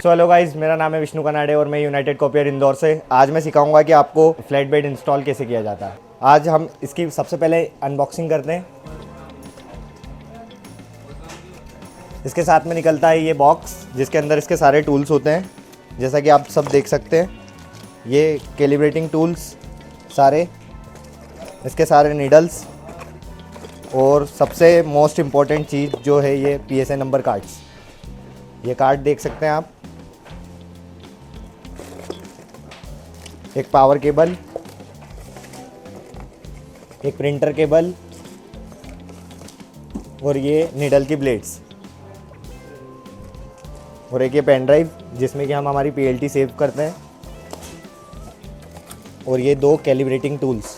So hello guys, मेरा नाम है विष्णु कनाडे और मैं यूनाइटेड कॉपियर इंदौर से। आज मैं सिखाऊंगा कि आपको फ्लैट बेड इंस्टॉल कैसे किया जाता है। आज हम इसकी सबसे पहले अनबॉक्सिंग करते हैं। इसके साथ में निकलता है ये बॉक्स जिसके अंदर इसके सारे टूल्स होते हैं, जैसा कि आप सब देख सकते हैं। ये कैलिब्रेटिंग टूल्स सारे, इसके सारे नीडल्स और सबसे मोस्ट इम्पॉर्टेंट चीज़ जो है ये PSA नंबर कार्ड्स। ये कार्ड देख सकते हैं आप। एक पावर केबल, एक प्रिंटर केबल और ये नीडल की ब्लेड्स और एक ये पेन ड्राइव जिसमें कि हम हमारी PLT सेव करते हैं। और ये दो कैलिब्रेटिंग टूल्स।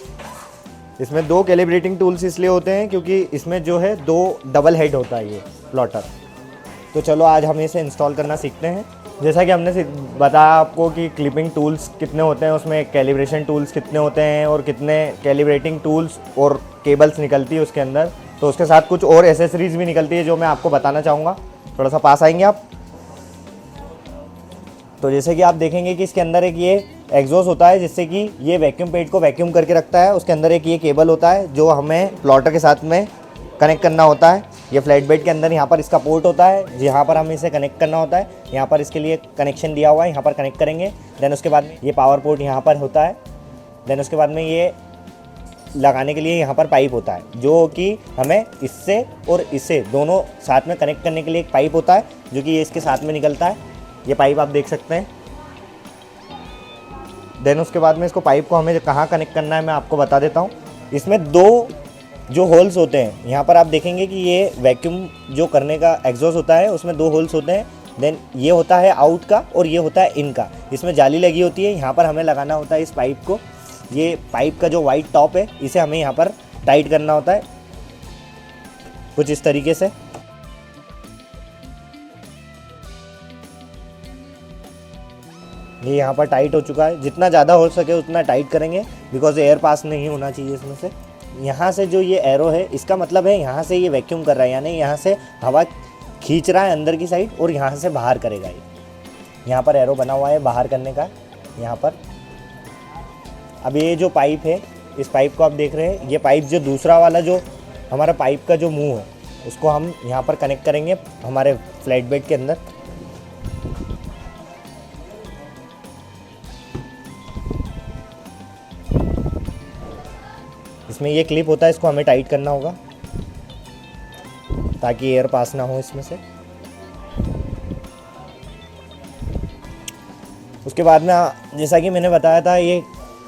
इसमें दो कैलिब्रेटिंग टूल्स इसलिए होते हैं क्योंकि इसमें जो है दो डबल हेड होता है ये प्लॉटर। तो चलो आज हम इसे इंस्टॉल करना सीखते हैं। जैसा कि हमने बताया आपको कि क्लिपिंग टूल्स कितने होते हैं, उसमें कैलिब्रेशन टूल्स कितने होते हैं और कितने कैलिब्रेटिंग टूल्स और केबल्स निकलती है उसके अंदर। तो उसके साथ कुछ और एसेसरीज भी निकलती है जो मैं आपको बताना चाहूँगा। थोड़ा सा पास आएंगे आप। तो जैसे कि आप देखेंगे कि इसके अंदर एक ये एग्जॉस्ट होता है जिससे कि ये वैक्यूम पेड को वैक्यूम करके रखता है। उसके अंदर एक ये केबल होता है जो हमें प्लॉटर के साथ में कनेक्ट करना होता है। ये फ्लैट बेड के अंदर यहाँ पर इसका पोर्ट होता है जहाँ पर हमें इसे कनेक्ट करना होता है। यहाँ पर इसके लिए कनेक्शन दिया हुआ है, यहाँ पर कनेक्ट करेंगे। देन उसके बाद में ये पावर पोर्ट यहाँ पर होता है। देन उसके बाद में ये लगाने के लिए यहाँ पर पाइप होता है जो कि हमें इससे और इससे दोनों साथ में कनेक्ट करने के लिए एक पाइप होता है जो कि ये इसके साथ में निकलता है। ये पाइप आप देख सकते हैं। देन उसके बाद में इसको पाइप को हमें कहाँ कनेक्ट करना है मैं आपको बता देता हूँ। इसमें दो जो होल्स होते हैं, यहाँ पर आप देखेंगे कि ये वैक्यूम जो करने का एग्जॉस्ट होता है उसमें दो होल्स होते हैं। देन ये होता है आउट का और ये होता है इन का। इसमें जाली लगी होती है, यहाँ पर हमें लगाना होता है इस पाइप को। ये पाइप का जो वाइट टॉप है इसे हमें यहाँ पर टाइट करना होता है कुछ इस तरीके से। ये यहाँ पर टाइट हो चुका है। जितना ज़्यादा हो सके उतना टाइट करेंगे बिकॉज एयर पास नहीं होना चाहिए इसमें से। यहाँ से जो ये एरो है इसका मतलब है यहाँ से ये वैक्यूम कर रहा है, यानी यहाँ से हवा खींच रहा है अंदर की साइड और यहाँ से बाहर करेगा। ये यहाँ पर एरो बना हुआ है बाहर करने का यहाँ पर। अब ये जो पाइप है, इस पाइप को आप देख रहे हैं, ये पाइप जो दूसरा वाला जो हमारा पाइप का जो मुँह है उसको हम यहाँ पर कनेक्ट करेंगे हमारे फ्लैट बेड के अंदर। इसमें ये क्लिप होता है, इसको हमें टाइट करना होगा ताकि एयर पास ना हो इसमें से। उसके बाद में जैसा कि मैंने बताया था, ये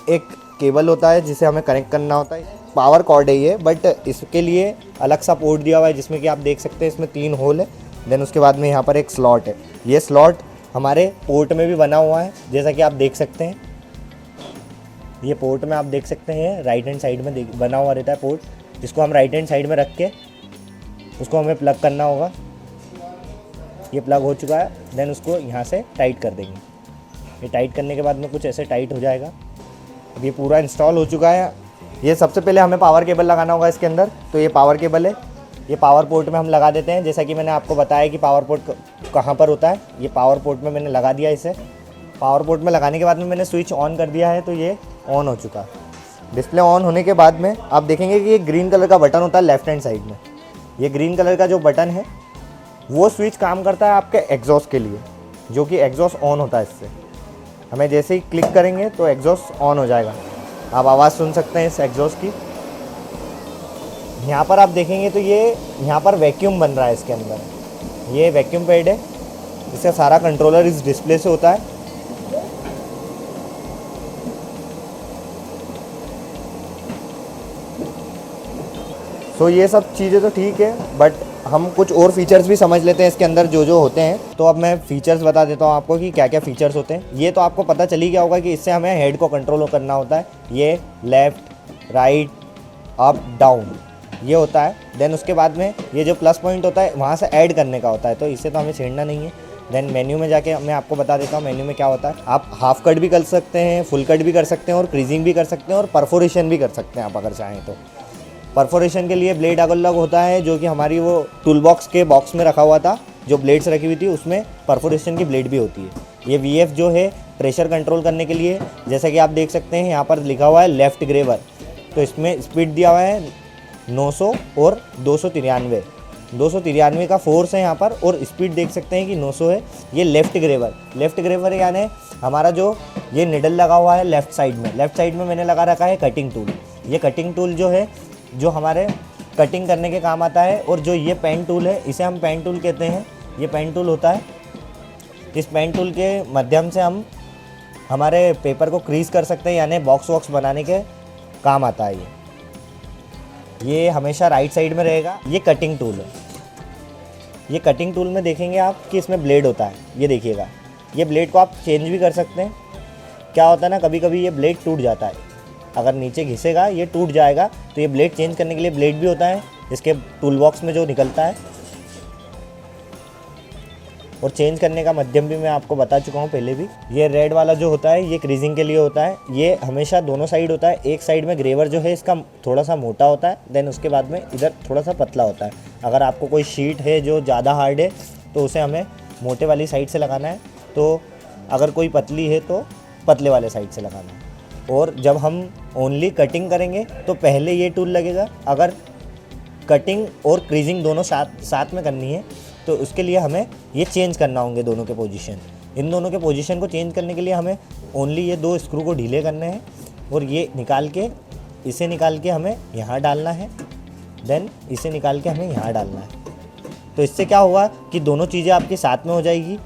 एक केबल होता है जिसे हमें कनेक्ट करना होता है। पावर कॉर्ड है ये, बट इसके लिए अलग सा पोर्ट दिया हुआ है जिसमें कि आप देख सकते हैं इसमें 3 होल है। देन उसके बाद में यहाँ पर एक स्लॉट है। ये स्लॉट हमारे पोर्ट में भी बना हुआ है जैसा कि आप देख सकते हैं। ये पोर्ट में आप देख सकते हैं राइट हैंड साइड में बना हुआ रहता है पोर्ट, जिसको हम राइट हैंड साइड में रख के उसको हमें प्लग करना होगा। ये प्लग हो चुका है। देन उसको यहाँ से टाइट कर देंगे। ये टाइट करने के बाद में कुछ ऐसे टाइट हो जाएगा। अब ये पूरा इंस्टॉल हो चुका है। ये सबसे पहले हमें पावर केबल लगाना होगा इसके अंदर। तो ये पावर केबल है, ये पावर पोर्ट में हम लगा देते हैं। जैसा कि मैंने आपको बताया कि पावर पोर्ट कहाँ पर होता है। ये पावर पोर्ट में मैंने लगा दिया इसे। पावर पोर्ट में लगाने के बाद में मैंने स्विच ऑन कर दिया है, तो ये ऑन हो चुका है। डिस्प्ले ऑन होने के बाद में आप देखेंगे कि ये ग्रीन कलर का बटन होता है लेफ्ट हैंड साइड में। ये ग्रीन कलर का जो बटन है वो स्विच काम करता है आपके एग्जॉस्ट के लिए, जो कि एग्जॉस्ट ऑन होता है इससे। हमें जैसे ही क्लिक करेंगे तो एग्जॉस्ट ऑन हो जाएगा। आप आवाज़ सुन सकते हैं इस एग्जॉस्ट की। यहाँ पर आप देखेंगे तो ये यहाँ पर वैक्यूम बन रहा है इसके अंदर। ये वैक्यूम पैड है, इसका सारा कंट्रोलर इस डिस्प्ले से होता है। तो ये सब चीज़ें तो ठीक है, बट हम कुछ और फीचर्स भी समझ लेते हैं इसके अंदर जो जो होते हैं। तो अब मैं फीचर्स बता देता हूँ आपको कि क्या क्या फीचर्स होते हैं। ये तो आपको पता चल ही गया होगा कि इससे हमें हेड को कंट्रोल करना होता है। ये लेफ़्ट, राइट, अप, डाउन ये होता है। देन उसके बाद में ये जो प्लस पॉइंट होता है वहाँ से ऐड करने का होता है, तो इससे तो हमें छेड़ना नहीं है। देन मेन्यू में जाके मैं आपको बता देता हूँ मेन्यू में क्या होता है। आप हाफ कट भी कर सकते हैं, फुल कट भी कर सकते हैं और क्रीजिंग भी कर सकते हैं और परफोरेशन भी कर सकते हैं आप अगर चाहें तो। परफोरेशन के लिए ब्लेड अलग होता है जो कि हमारी वो टूल बॉक्स के बॉक्स में रखा हुआ था। जो ब्लेड्स रखी हुई थी उसमें परफोरेशन की ब्लेड भी होती है। ये VF जो है प्रेशर कंट्रोल करने के लिए, जैसा कि आप देख सकते हैं यहाँ पर लिखा हुआ है लेफ़्ट ग्रेवर, तो इसमें स्पीड दिया हुआ है 900 और 293 का फोर्स है यहाँ पर, और स्पीड देख सकते हैं कि 900 है। ये लेफ़्ट ग्रेवर यानी हमारा जो ये निडल लगा हुआ है लेफ़्ट साइड में मैंने लगा रखा है कटिंग टूल। ये कटिंग टूल जो है जो हमारे कटिंग करने के काम आता है, और जो ये पेन टूल है इसे हम पेन टूल कहते हैं। ये पेन टूल होता है, इस पेन टूल के माध्यम से हम हमारे पेपर को क्रीज कर सकते हैं, यानी बॉक्स वॉक्स बनाने के काम आता है। ये हमेशा राइट साइड में रहेगा। ये कटिंग टूल है। ये कटिंग टूल में देखेंगे आप कि इसमें ब्लेड होता है, ये देखिएगा। ये ब्लेड को आप चेंज भी कर सकते हैं। क्या होता है ना, कभी कभी ये ब्लेड टूट जाता है, अगर नीचे घिसेगा ये टूट जाएगा, तो ये ब्लेड चेंज करने के लिए ब्लेड भी होता है इसके टूल बॉक्स में जो निकलता है, और चेंज करने का माध्यम भी मैं आपको बता चुका हूँ पहले भी। ये रेड वाला जो होता है ये क्रीजिंग के लिए होता है। ये हमेशा दोनों साइड होता है। एक साइड में ग्रेवर जो है इसका थोड़ा सा मोटा होता है, देन उसके बाद में इधर थोड़ा सा पतला होता है। अगर आपको कोई शीट है जो ज़्यादा हार्ड है तो उसे हमें मोटे वाली साइड से लगाना है, तो अगर कोई पतली है तो पतले वाले साइड से लगाना है। और जब हम ओनली कटिंग करेंगे तो पहले ये टूल लगेगा। अगर कटिंग और क्रीजिंग दोनों साथ में करनी है तो उसके लिए हमें ये चेंज करना होंगे दोनों के पोजीशन। इन दोनों के पोजीशन को चेंज करने के लिए हमें ओनली ये 2 स्क्रू को ढीले करने हैं, और ये इसे निकाल के हमें यहाँ डालना है, देन इसे निकाल के हमें यहाँ डालना है। तो इससे क्या होगा कि दोनों चीज़ें आपके साथ में हो जाएगी।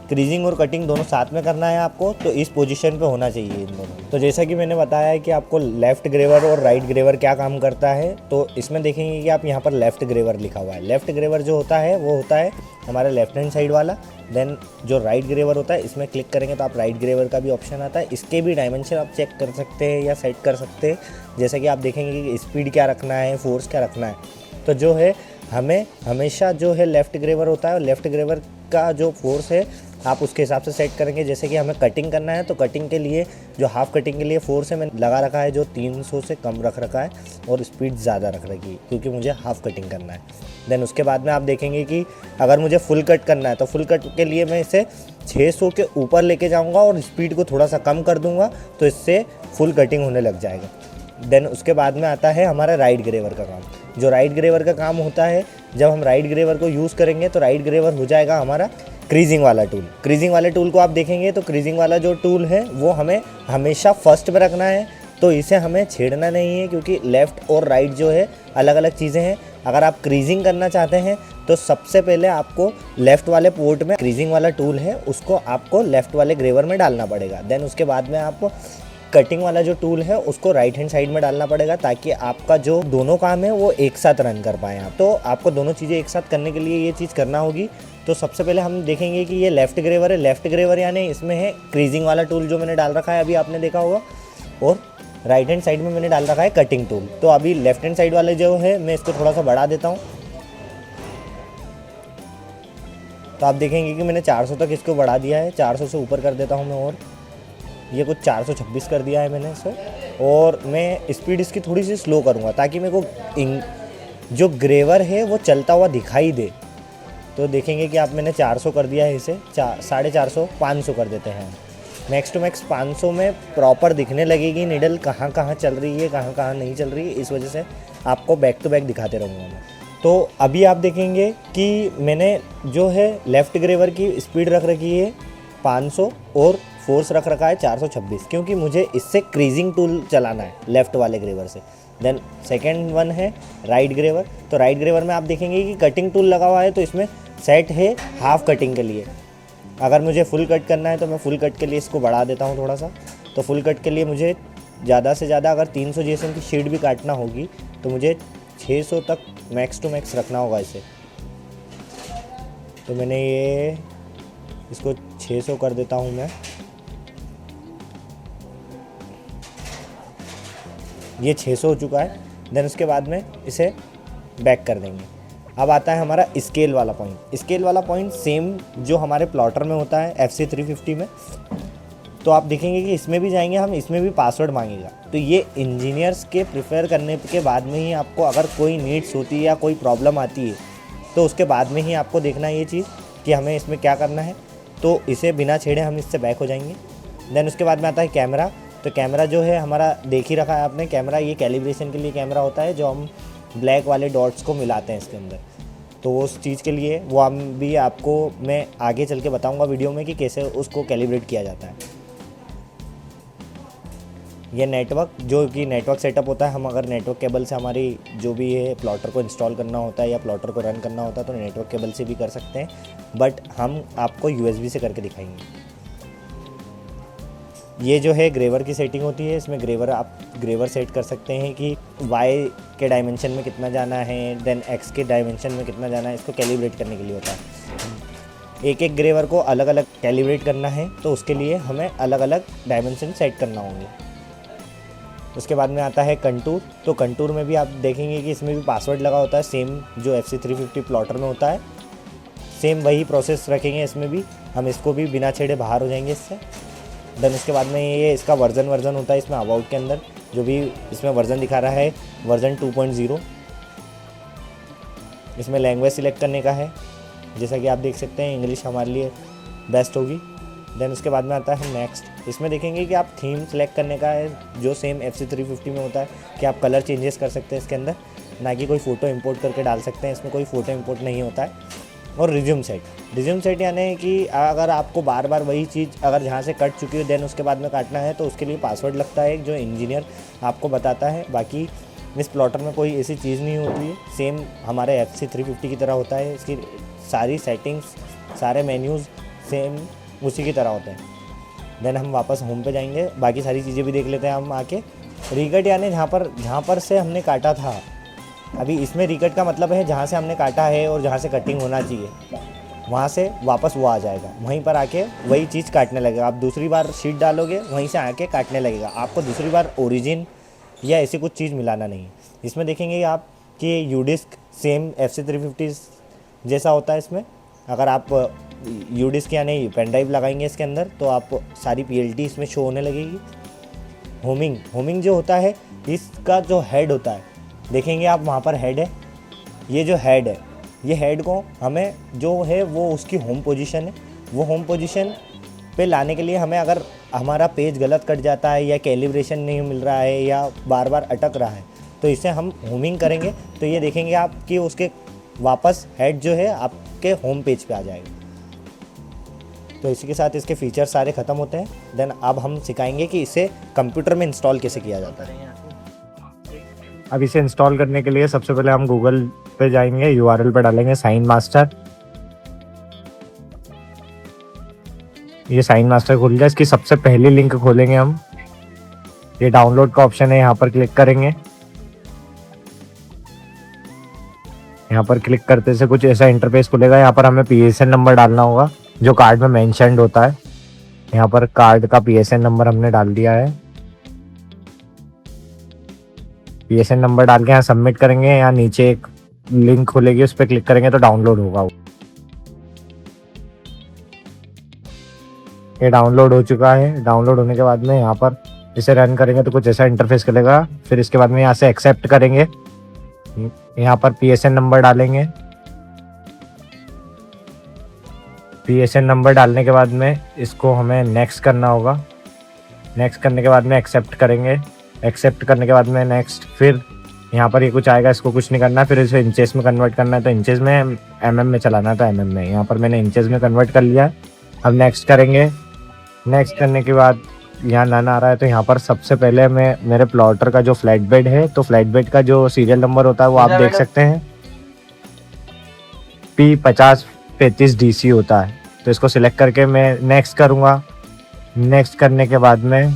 क्रीजिंग और कटिंग दोनों साथ में करना है आपको, तो इस पोजीशन पे होना चाहिए इन दोनों। तो जैसा कि मैंने बताया है कि आपको लेफ़्ट ग्रेवर और राइट ग्रेवर क्या काम करता है, तो इसमें देखेंगे कि आप यहाँ पर लेफ़्ट ग्रेवर लिखा हुआ है। लेफ़्ट ग्रेवर जो होता है वो होता है हमारा लेफ्ट हैंड साइड वाला। देन जो राइट ग्रेवर होता है इसमें क्लिक करेंगे तो आप राइट ग्रेवर का भी ऑप्शन आता है। इसके भी डायमेंशन आप चेक कर सकते हैं या सेट कर सकते हैं, जैसा कि आप देखेंगे कि स्पीड क्या रखना है, फोर्स क्या रखना है। तो जो है हमें हमेशा जो है लेफ़्ट ग्रेवर होता है, और लेफ़्ट ग्रेवर का जो फोर्स है आप उसके हिसाब से सेट करेंगे। जैसे कि हमें कटिंग करना है तो कटिंग के लिए जो हाफ़ कटिंग के लिए फोर्स है मैंने लगा रखा है जो 300 से कम रख रखा है, और स्पीड ज़्यादा रख रखी है क्योंकि मुझे हाफ़ कटिंग करना है। देन उसके बाद में आप देखेंगे कि अगर मुझे फुल कट करना है तो फुल कट के लिए मैं इसे 600 के ऊपर लेके जाऊँगा और स्पीड को थोड़ा सा कम कर दूँगा, तो इससे फुल कटिंग होने लग जाएगा। देन उसके बाद में आता है हमारा राइट ग्रेवर का काम। जो राइट ग्रेवर का काम होता है, जब हम राइट ग्रेवर को यूज़ करेंगे तो राइट ग्रेवर हो जाएगा हमारा क्रीजिंग वाला टूल। क्रीजिंग वाले टूल को आप देखेंगे तो क्रीजिंग वाला जो टूल है वो हमें हमेशा फर्स्ट में रखना है, तो इसे हमें छेड़ना नहीं है, क्योंकि लेफ़्ट और राइट जो है अलग अलग चीज़ें हैं। अगर आप क्रीजिंग करना चाहते हैं तो सबसे पहले आपको लेफ़्ट वाले पोर्ट में क्रीजिंग वाला टूल है उसको आपको लेफ़्ट वाले ग्रेवर में डालना पड़ेगा। देन उसके बाद में आप कटिंग वाला जो टूल है उसको राइट हैंड साइड में डालना पड़ेगा, ताकि आपका जो दोनों काम है वो एक साथ रन कर पाएँ आप। तो आपको दोनों चीज़ें एक साथ करने के लिए ये चीज़ करना होगी। तो सबसे पहले हम देखेंगे कि ये लेफ़्ट ग्रेवर है। लेफ़्ट ग्रेवर यानी इसमें है क्रीजिंग वाला टूल जो मैंने डाल रखा है, अभी आपने देखा होगा, और राइट हैंड साइड में मैंने डाल रखा है कटिंग टूल। तो अभी लेफ़्ट हैंड साइड वाले जो है मैं इसको थोड़ा सा बढ़ा देता हूँ, तो आप देखेंगे कि मैंने 400 तक इसको बढ़ा दिया है। 400 से ऊपर कर देता हूँ मैं, और ये कुछ 426 कर दिया है मैंने इसे। और मैं स्पीड इसकी थोड़ी सी स्लो करूँगा ताकि मेरे को जो ग्रेवर है वो चलता हुआ दिखाई दे। तो देखेंगे कि आप मैंने 400 कर दिया है इसे, 450, 500 कर देते हैं। मैक्स टू मैक्स 500 में प्रॉपर दिखने लगेगी निडल कहाँ कहाँ चल रही है, कहाँ कहाँ नहीं चल रही है। इस वजह से आपको बैक टू बैक दिखाते रहूँगा मैं। तो अभी आप देखेंगे कि मैंने जो है लेफ़्ट ग्रेवर की स्पीड रख रखी है 500 और फोर्स रख रखा है 426, क्योंकि मुझे इससे क्रीजिंग टूल चलाना है लेफ़्ट वाले ग्रेवर से। देन सेकेंड वन है राइट ग्रेवर। तो राइट ग्रेवर में आप देखेंगे कि कटिंग टूल लगा हुआ है, तो इसमें सेट है हाफ़ कटिंग के लिए। अगर मुझे फुल कट करना है तो मैं फुल कट के लिए इसको बढ़ा देता हूँ थोड़ा सा। तो फुल कट के लिए मुझे ज़्यादा से ज़्यादा अगर 300 जीएसएम की शीट भी काटना होगी तो मुझे 600 तक मैक्स टू मैक्स रखना होगा इसे। तो मैंने इसको 600 कर देता हूँ मैं। ये 600 हो चुका है। देन उसके बाद में इसे बैक कर देंगे। अब आता है हमारा स्केल वाला पॉइंट। स्केल वाला पॉइंट सेम जो हमारे प्लॉटर में होता है FC 350 में। तो आप देखेंगे कि इसमें भी जाएंगे हम, इसमें भी पासवर्ड मांगेगा। तो ये इंजीनियर्स के प्रिफेयर करने के बाद में ही आपको अगर कोई नीड्स होती है या कोई प्रॉब्लम आती है तो उसके बाद में ही आपको देखना है ये चीज़। कि हमें इसमें क्या करना है, तो इसे बिना छेड़े हम इससे बैक हो जाएंगे। देन उसके बाद में आता है कैमरा। तो कैमरा जो है हमारा देख ही रखा है आपने, कैमरा ये कैलिब्रेशन के लिए कैमरा होता है, जो हम ब्लैक वाले डॉट्स को मिलाते हैं इसके अंदर। तो उस चीज़ के लिए वो हम भी आपको मैं आगे चल के बताऊँगा वीडियो में कि कैसे उसको कैलिब्रेट किया जाता है। ये नेटवर्क, जो कि नेटवर्क सेटअप होता है, हम अगर नेटवर्क केबल से हमारी जो भी है प्लॉटर को इंस्टॉल करना होता है या प्लॉटर को रन करना होता है तो नेटवर्क केबल से भी कर सकते हैं, बट हम आपको यूएसबी से करके दिखाएंगे। ये जो है ग्रेवर की सेटिंग होती है, इसमें आप ग्रेवर सेट कर सकते हैं कि वाई के डायमेंशन में कितना जाना है, देन एक्स के डायमेंशन में कितना जाना है, इसको कैलिब्रेट करने के लिए होता है। एक एक ग्रेवर को अलग अलग कैलिब्रेट करना है तो उसके लिए हमें अलग अलग डायमेंशन सेट करना होंगे। उसके बाद में आता है कंटूर। तो कंटूर में भी आप देखेंगे कि इसमें भी पासवर्ड लगा होता है, सेम जो FC350 प्लॉटर में होता है, सेम वही प्रोसेस रखेंगे इसमें भी। हम इसको भी बिना छेड़े बाहर हो जाएंगे इससे। देन उसके बाद में ये इसका वर्जन होता है इसमें अबाउट के अंदर, जो भी इसमें वर्जन दिखा रहा है वर्जन 2.0। इसमें लैंग्वेज सिलेक्ट करने का है, जैसा कि आप देख सकते हैं इंग्लिश हमारे लिए बेस्ट होगी। देन उसके बाद में आता है नेक्स्ट। इसमें देखेंगे कि आप थीम सेलेक्ट करने का है, जो सेम FC350 में होता है कि आप कलर चेंजेस कर सकते हैं इसके अंदर, ना कि कोई फ़ोटो इंपोर्ट करके डाल सकते हैं, इसमें कोई फ़ोटो इंपोर्ट नहीं होता है। और रिज्यूम सेट यानी कि अगर आपको बार बार वही चीज़ अगर जहाँ से कट चुकी हो देन उसके बाद में काटना है तो उसके लिए पासवर्ड लगता है जो इंजीनियर आपको बताता है। बाकी इस प्लॉटर में कोई ऐसी चीज़ नहीं होती है, सेम हमारे FC350 की तरह होता है। इसकी सारी सेटिंग्स, सारे मेन्यूज़ सेम उसी की तरह होते हैं। देन हम वापस होम पे जाएंगे, बाकी सारी चीज़ें भी देख लेते हैं हम आके। रिकट यानी जहाँ पर से हमने काटा था, अभी इसमें रिकट का मतलब है जहाँ से हमने काटा है और जहाँ से कटिंग होना चाहिए वहाँ से वापस वो आ जाएगा, वहीं पर आके वही चीज़ काटने लगेगा। आप दूसरी बार शीट डालोगे वहीं से आके काटने लगेगा, आपको दूसरी बार ओरिजिन या ऐसी कुछ चीज़ मिलाना नहीं है। इसमें देखेंगे आप कि यूडिस्क सेम FC350 जैसा होता है। इसमें अगर आप यूडिस्क यानी पेन ड्राइव लगाएंगे इसके अंदर तो आप सारी PLT इसमें शो होने लगेगी। होमिंग जो होता है, इसका जो हेड होता है देखेंगे आप, वहाँ पर हेड है। ये जो हेड है, ये हेड को हमें जो है वो उसकी होम पोजीशन है, वो होम पोजीशन पे लाने के लिए हमें अगर हमारा पेज गलत कट जाता है या कैलिब्रेशन नहीं मिल रहा है या बार बार अटक रहा है तो इसे हम होमिंग करेंगे तो ये देखेंगे आप कि उसके वापस हेड जो है आपके होम पेज पे आ जाएगा। तो इसी के साथ इसके फीचर्स सारे ख़त्म होते हैं। देन अब हम सिखाएंगे कि इसे कंप्यूटर में इंस्टॉल कैसे किया जाता है। अब इसे इंस्टॉल करने के लिए सबसे पहले हम गूगल पे जाएंगे, URL पे डालेंगे साइन मास्टर। ये साइन मास्टर खुल गया, इसकी सबसे पहली लिंक खोलेंगे हम। ये डाउनलोड का ऑप्शन है, यहाँ पर क्लिक करेंगे। यहाँ पर क्लिक करते से कुछ ऐसा इंटरफेस खुलेगा। यहाँ पर हमें PSN नंबर डालना होगा जो कार्ड में मेंशन्ड होता है। यहाँ पर कार्ड का PSN नंबर हमने डाल दिया है। PSN नंबर डाल के यहाँ सबमिट करेंगे। यहाँ नीचे एक लिंक खुलेगी, उस पर क्लिक करेंगे तो डाउनलोड होगा। ये डाउनलोड हो चुका है। डाउनलोड होने के बाद में यहाँ पर इसे रन करेंगे तो कुछ ऐसा इंटरफेस खुलेगा। फिर इसके बाद में यहाँ से एक्सेप्ट करेंगे, यहाँ पर PSN नंबर डालेंगे। PSN नंबर डालने के बाद में इसको हमें नेक्स्ट करना होगा। नेक्स्ट करने के बाद में एक्सेप्ट करेंगे। एक्सेप्ट करने के बाद में नेक्स्ट, फिर यहाँ पर ये कुछ आएगा, इसको कुछ नहीं करना। फिर इसे इंचेस में कन्वर्ट करना है तो इंचेस में, MM में चलाना है तो MM में। यहाँ पर मैंने इंचेस में कन्वर्ट कर लिया। अब नेक्स्ट करेंगे। नेक्स्ट करने के बाद यहाँ नन आ रहा है तो यहाँ पर सबसे पहले मैं मेरे प्लॉटर का जो फ्लैट बेड है तो फ्लैट बेड का जो सीरियल नंबर होता है वो आप देख सकते हैं, P5035 DC होता है। तो इसको सिलेक्ट करके मैं नेक्स्ट करूँगा। नेक्स्ट करने के बाद में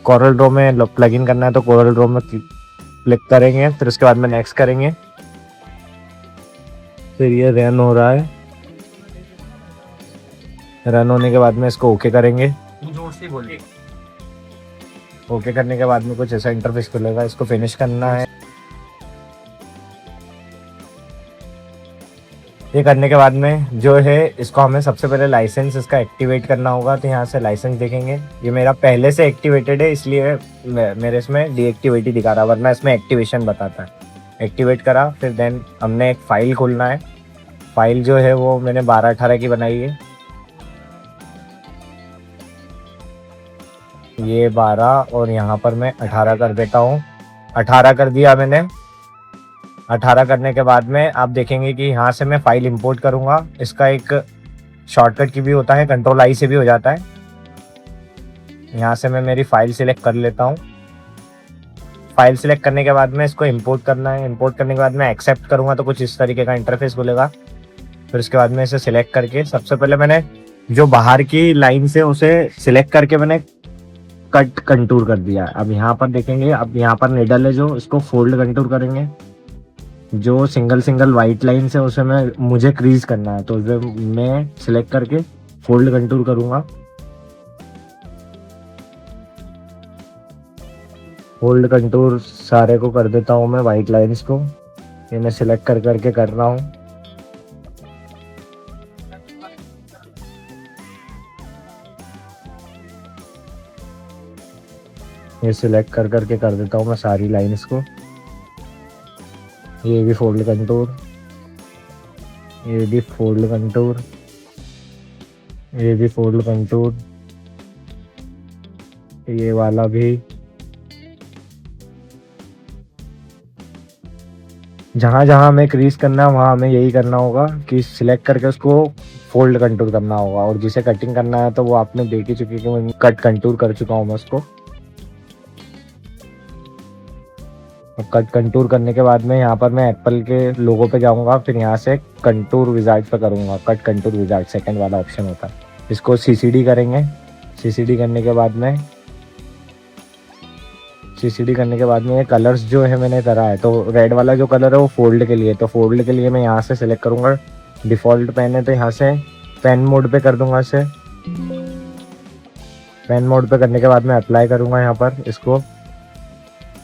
कोरल ड्रॉ में प्लगइन करना है तो कोरल ड्रॉ में क्लिक करेंगे। फिर उसके बाद में नेक्स्ट करेंगे। फिर ये रन हो रहा है। रन होने के बाद में इसको ओके करेंगे। ओके करने के बाद में कुछ ऐसा इंटरफेस खुलेगा, इसको फिनिश करना है। ये करने के बाद में जो है इसको हमें सबसे पहले लाइसेंस इसका एक्टिवेट करना होगा। तो यहाँ से लाइसेंस देखेंगे, ये मेरा पहले से एक्टिवेटेड है इसलिए मेरे इसमें डीएक्टिवेट दिखा रहा, वरना इसमें एक्टिवेशन बताता है। एक्टिवेट करा, फिर देन हमने एक फ़ाइल खोलना है। फाइल जो है वो मैंने 12-18 की बनाई है। ये 12 और यहाँ पर मैं 18 कर देता हूँ। 18 कर दिया मैंने। 18 करने के बाद में आप देखेंगे कि यहाँ से मैं फाइल इंपोर्ट करूँगा। इसका एक शॉर्टकट की भी होता है, कंट्रोल आई से भी हो जाता है। यहाँ से मैं मेरी फाइल सिलेक्ट कर लेता हूँ। फाइल सिलेक्ट करने के बाद में इसको इंपोर्ट करना है। इंपोर्ट करने के बाद मैं एक्सेप्ट करूँगा तो कुछ इस तरीके का इंटरफेस खुलेगा। फिर उसके बाद में इसे सिलेक्ट करके सबसे पहले मैंने जो बाहर की लाइन से उसे सिलेक्ट करके मैंने कट कंटूर कर दिया। अब यहाँ पर देखेंगे, अब यहाँ पर निडल है जो, इसको फोल्ड कंटूर करेंगे। जो सिंगल सिंगल वाइट लाइन से उसे मुझे क्रीज करना है, तो उसे मैं सिलेक्ट करके फोल्ड कंटूर करूँगा। फोल्ड कंटूर सारे को कर देता हूँ मैं, वाइट लाइंस को। ये मैं सिलेक्ट कर करके कर रहा हूँ। ये सिलेक्ट कर करके कर देता हूँ मैं सारी लाइंस को। ये भी फोल्ड कंटूर, ये भी फोल्ड कंटूर, ये भी फोल्ड कंटूर, ये वाला भी। जहाँ जहाँ हमें क्रीज करना है वहाँ हमें यही करना होगा कि सिलेक्ट करके उसको फोल्ड कंटूर करना होगा। और जिसे कटिंग करना है तो वो आपने देख ही चुकी कि मैं कट कंटूर कर चुका हूँ मैं उसको। कट कंटूर करने के बाद में यहाँ पर मैं एप्पल के लोगो पे जाऊँगा, फिर यहाँ से कंटूर विजार्ड पे करूँगा। कट कंटूर विजार्ड सेकंड वाला ऑप्शन होता है, इसको सीसीडी करेंगे। सीसीडी करने के बाद में ये कलर्स जो है मैंने करा है, तो रेड वाला जो कलर है वो फोल्ड के लिए, तो फोल्ड के लिए मैं यहाँ से सिलेक्ट करूँगा। डिफ़ॉल्ट पेन है तो यहाँ से पेन मोड पे कर दूंगा इसे। पेन मोड पे करने के बाद मैं अप्लाई करूँगा। यहाँ पर इसको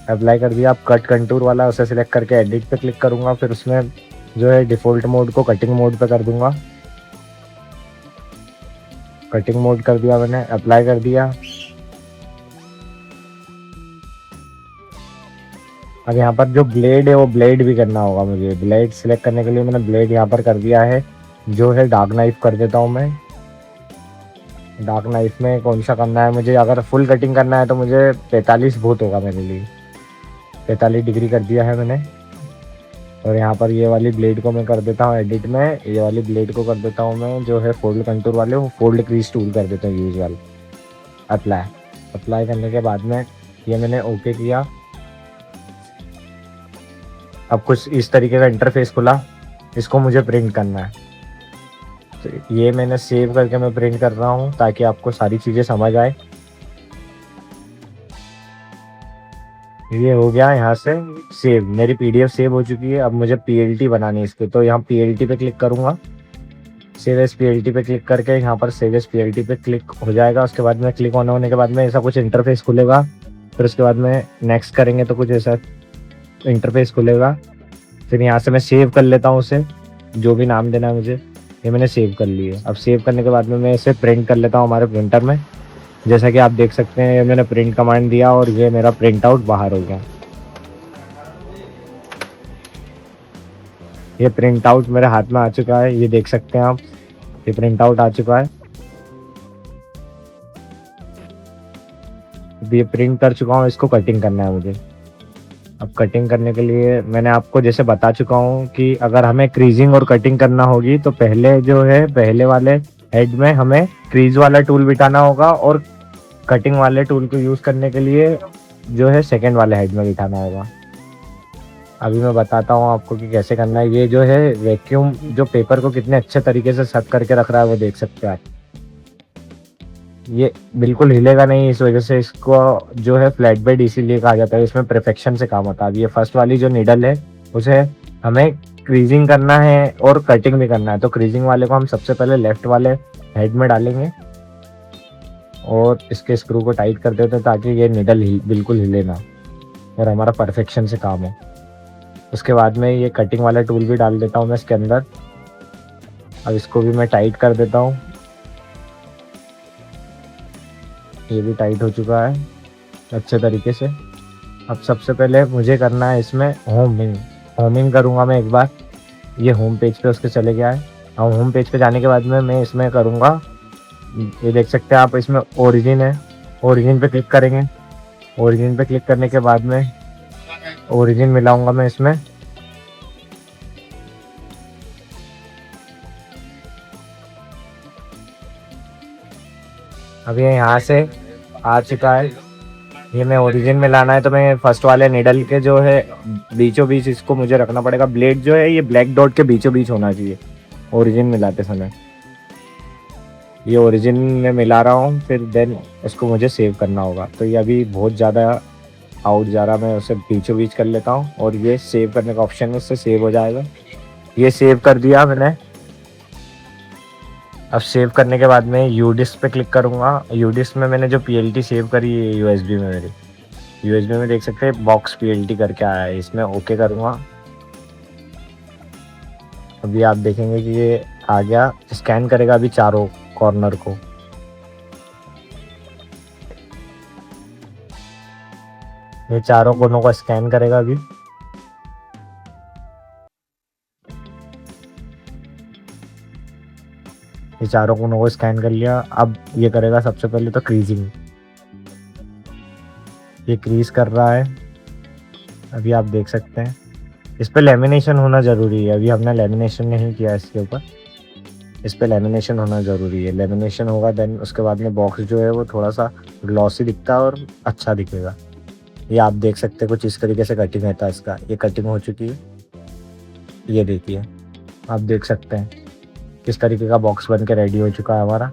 अप्लाई कर दिया। अब कट कंटूर वाला उसे सिलेक्ट करके एडिट पे क्लिक करूँगा, फिर उसमें जो है डिफ़ॉल्ट मोड को कटिंग मोड पे कर दूँगा। कटिंग मोड कर दिया मैंने, अप्लाई कर दिया। अब यहाँ पर जो ब्लेड है वो ब्लेड भी करना होगा मुझे। ब्लेड सिलेक्ट करने के लिए मैंने ब्लेड यहाँ पर कर दिया है, जो है डार्क नाइफ कर देता हूँ मैं। डार्क नाइफ में कौन सा करना है मुझे, अगर फुल कटिंग करना है तो मुझे 45 बहुत होगा मेरे लिए। 45 डिग्री कर दिया है मैंने। और यहाँ पर ये वाली ब्लेड को मैं कर देता हूँ एडिट में। ये वाली ब्लेड को कर देता हूँ मैं जो है फोल्ड कंटूर वाले, वो फोल्ड क्रीज टूल कर देता हूँ यूज वाला। अप्लाई करने के बाद में ये मैंने ओके किया। अब कुछ इस तरीके का इंटरफेस खुला, इसको मुझे प्रिंट करना है। तो ये मैंने सेव करके मैं प्रिंट कर रहा हूँ ताकि आपको सारी चीज़ें समझ आए। ये हो गया यहाँ से सेव, मेरी पीडीएफ सेव हो चुकी है। अब मुझे पीएलटी बनानी है इसके, तो यहाँ पीएलटी पे क्लिक करूँगा। सेव एज पीएलटी पे क्लिक करके यहाँ पर सेव एज पीएलटी पे क्लिक हो जाएगा। उसके बाद में क्लिक होने के बाद में ऐसा कुछ इंटरफेस खुलेगा। फिर उसके बाद में नेक्स्ट करेंगे तो कुछ ऐसा इंटरफेस खुलेगा। फिर यहाँ से मैं सेव कर लेता हूँ उसे, जो भी नाम देना है मुझे। ये मैंने सेव कर लिए। अब सेव करने के बाद में मैं इसे प्रिंट कर लेता हूँ हमारे प्रिंटर में। जैसा कि आप देख सकते हैं, ये मैंने प्रिंट कमांड दिया और ये मेरा प्रिंट आउट बाहर हो गया। ये प्रिंट आउट मेरे हाथ में आ चुका है, ये देख सकते हैं आप। ये प्रिंट आउट आ चुका है। ये प्रिंट कर चुका हूँ, इसको कटिंग करना है मुझे। अब कटिंग करने के लिए मैंने आपको जैसे बता चुका हूँ कि अगर हमें क्रीजिंग और कटिंग करना होगी तो पहले जो है पहले वाले हेड में हमें क्रीज वाला टूल बिठाना होगा, और कटिंग वाले टूल को यूज़ करने के लिए जो है सेकंड वाले हेड में बिठाना होगा। अभी मैं बताता हूँ आपको कि कैसे करना है। ये जो है वैक्यूम जो पेपर को कितने अच्छे तरीके से सेट करके रख रहा है वो देख सकते हैं आप। ये बिल्कुल हिलेगा नहीं, इस वजह से इसको जो है फ्लैट बेड इसीलिए कहा जाता है। इसमें परफेक्शन से काम होता है। अब ये फर्स्ट वाली जो नीडल है उसे हमें क्रीजिंग करना है और कटिंग भी करना है। तो क्रीजिंग वाले को हम सबसे पहले लेफ्ट वाले हेड में डालेंगे और इसके स्क्रू को टाइट कर देते हैं ताकि ये नीडल बिल्कुल हिले ना और हमारा परफेक्शन से काम हो। उसके बाद में ये कटिंग वाला टूल भी डाल देता हूँ मैं इसके अंदर। अब इसको भी मैं टाइट कर देता हूँ। ये भी टाइट हो चुका है अच्छे तरीके से। अब सबसे पहले मुझे करना है इसमें होमिंग करूँगा मैं एक बार। ये होम पेज पे उसके चले गया है। और होम पेज पे जाने के बाद में मैं इसमें करूँगा, ये देख सकते हैं आप, इसमें ओरिजिन है, ओरिजिन पे क्लिक करेंगे। ओरिजिन पे क्लिक करने के बाद में ओरिजिन मिलाऊंगा मैं इसमें। अब ये यहाँ से आ चुका है, ये मैं ओरिजिन में लाना है तो मैं फर्स्ट वाले निडल के जो है बीचों बीच इसको मुझे रखना पड़ेगा। ब्लेड जो है ये ब्लैक डॉट के बीचों बीच होना चाहिए ओरिजिन मिलाते समय। ये ओरिजिन में मिला रहा हूँ, फिर देन इसको मुझे सेव करना होगा। तो ये अभी बहुत ज़्यादा आउट जा रहा, मैं उसे बीचों बीच कर लेता हूँ और ये सेव करने का ऑप्शन है, उससे सेव हो जाएगा। ये सेव कर दिया मैंने। अब सेव करने के बाद में यूडिस्क पे क्लिक करूँगा। यूडिस्क में मैंने जो पीएलटी सेव करी है यूएसबी में, मेरी यूएसबी में देख सकते हैं बॉक्स पीएलटी करके आया है, इसमें ओके करूँगा। अभी आप देखेंगे कि ये आ गया, स्कैन करेगा अभी चारों कॉर्नर को। ये चारों कोनों को स्कैन करेगा अभी। ये चारों कोनों को स्कैन कर लिया। अब ये करेगा सबसे पहले तो क्रीजिंग, ये क्रीज कर रहा है अभी आप देख सकते हैं। इस पे लेमिनेशन होना ज़रूरी है, अभी हमने लेमिनेशन नहीं किया इसके ऊपर, इस पे लेमिनेशन होना ज़रूरी है। लेमिनेशन होगा देन उसके बाद में बॉक्स जो है वो थोड़ा सा ग्लॉसी दिखता है और अच्छा दिखेगा। ये आप देख सकते हैं कुछ इस तरीके से कटिंग रहता है इसका। ये कटिंग हो चुकी है, ये देखिए आप देख सकते हैं किस तरीके का बॉक्स बन के रेडी हो चुका है हमारा।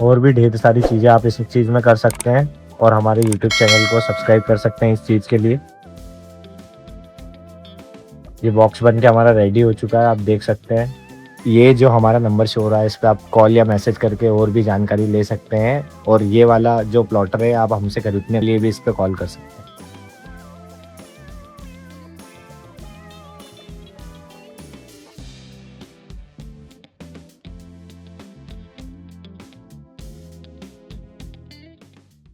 और भी ढेर सारी चीज़ें आप इस चीज़ में कर सकते हैं और हमारे YouTube चैनल को सब्सक्राइब कर सकते हैं इस चीज़ के लिए। ये बॉक्स बन के हमारा रेडी हो चुका है, आप देख सकते हैं। ये जो हमारा नंबर शो हो रहा है इस पर आप कॉल या मैसेज करके और भी जानकारी ले सकते हैं। और ये वाला जो प्लॉटर है आप हमसे खरीदने के लिए भी इस पर कॉल कर सकते हैं।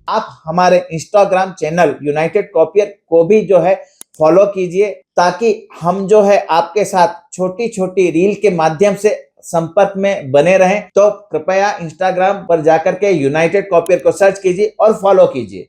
आप हमारे इंस्टाग्राम चैनल यूनाइटेड कॉपियर को भी जो है फॉलो कीजिए, ताकि हम जो है आपके साथ छोटी छोटी रील के माध्यम से संपर्क में बने रहें। तो कृपया इंस्टाग्राम पर जाकर के यूनाइटेड कॉपियर को सर्च कीजिए और फॉलो कीजिए।